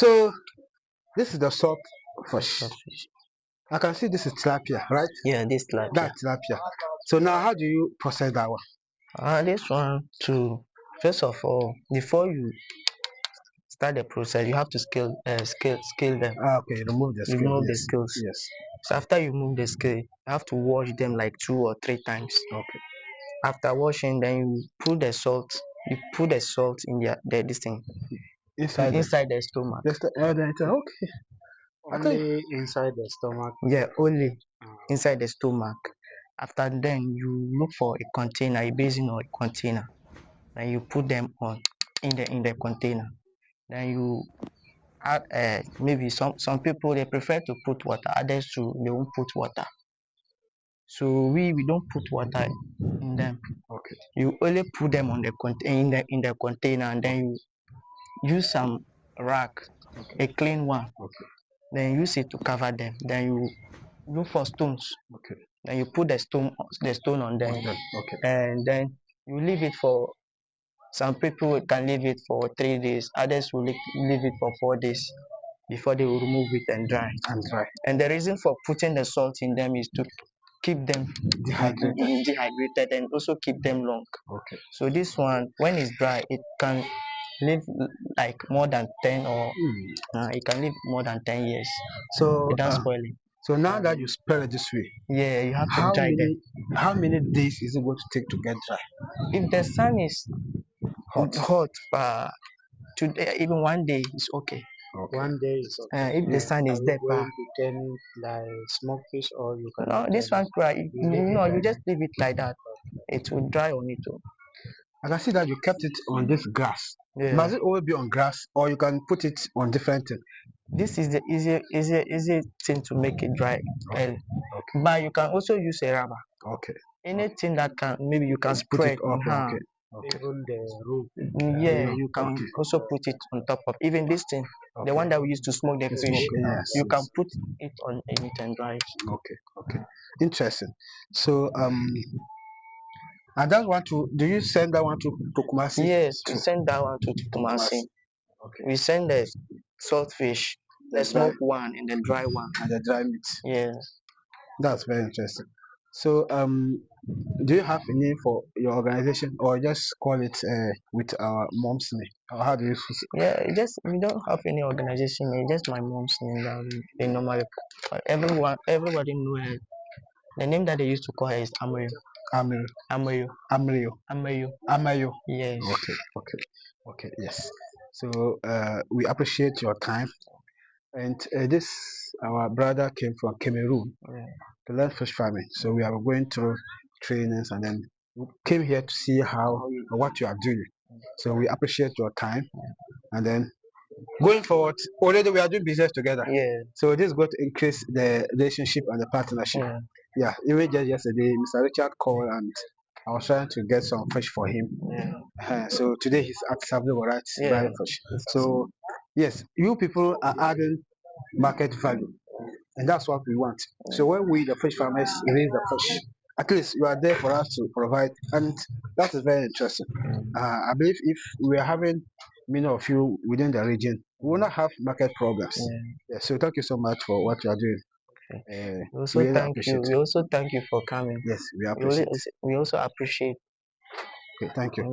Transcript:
So this is the salt fish. Catfish. I can see this is tilapia, right? Yeah, this tilapia. That's tilapia. So now how do you process that one? This one too. First of all, before you start the process, you have to scale them. Okay, remove the skin. Remove the Yes, scales. yes. So after you remove the scale, you have to wash them like 2 or 3 times. Okay, After washing, then you put the salt. You put the salt in this thing inside the inside the stomach. just the okay. I think Only inside the stomach. Yeah, only Uh, inside the stomach. After then, you look for a container, a basin or a container. Then you put them on in the container. Then you add maybe some people they prefer to put water, others too they won't put water. So we don't put water in them. okay, You only put them on the in the container, and then you use some rag, okay, a clean one. okay, Then use it to cover them. Then you look for stones. okay. Then you put the stone on them, Okay, and then you leave it for. Some people can leave it for 3 days. Others will leave it for 4 days before they will remove it and dry. and dry. And the reason for putting the salt in them is to keep them dehydrated and also keep them long. Okay, So this one, when it's dry, it can live like more than 10 or it can live more than 10 years so without spoiling. so now that you spell it this way, Yeah, you have to how dry them. many days is it going to take to get dry? If the sun is Hot. hot, today even one day is okay. Okay. one day is okay. If the sun Are is you there, going to turn it like smoked fish, or you no, cannot this turn one it? cry. You leave it No, you like just leave it like that. It will dry on it too. I can see that you kept it on this grass. Yeah. Must it always be on grass, or you can put it on different thing? This is the easy thing to make it dry early. Okay, But you can also use a rubber. okay. Anything that can maybe you can Put it spread up. on hand. Okay, okay. even the rope. Yeah, Yeah, you can okay, also put it on top of even this thing. The okay. one that we use to smoke the The fish. smoke, yes, You can yes. put it on it and dry it. Okay, okay. Interesting. So and that one to do you send that one to Kumasi? Yes, we To send that one to Kumasi. Kumasi. Okay. We send the salt fish, the The dry smoked one and the dry one. and the dry meat. Yeah. That's very interesting. So do you have a name for your organization, or just call it with our mom's name? Or how do you Yeah, just we don't have any organization name, just my mom's name that they normally everybody know her. The name that they used to call her is Amayo. Amir Amayo. Amrio Amayo. Amayo? Yes. Okay, okay, okay. Yes. So we appreciate your time. And this our brother came from Cameroon Yeah. to learn fish farming. So we are going through trainings, and then we came here to see how what you are doing. So we appreciate your time, and then going forward, already we are doing business together. Yeah. So this is going to increase the relationship and the partnership. Yeah. Yeah, even just yesterday, Mr. Richard called, and I was trying to get some fish for him. Yeah. So today he's at Sablo, right, Yeah. buying fish. So yes, you people are adding market value, and that's what we want. So when we, the fish farmers, raise the fish, at least you are there for us to provide, and that is very interesting. I believe if we are having many of you within the region, we will not have market problems. Yeah. Yeah, so thank you so much for what you are doing. We We also really thank you. appreciate We it. also thank you for coming. Yes, we We appreciate. we also appreciate Okay, thank you.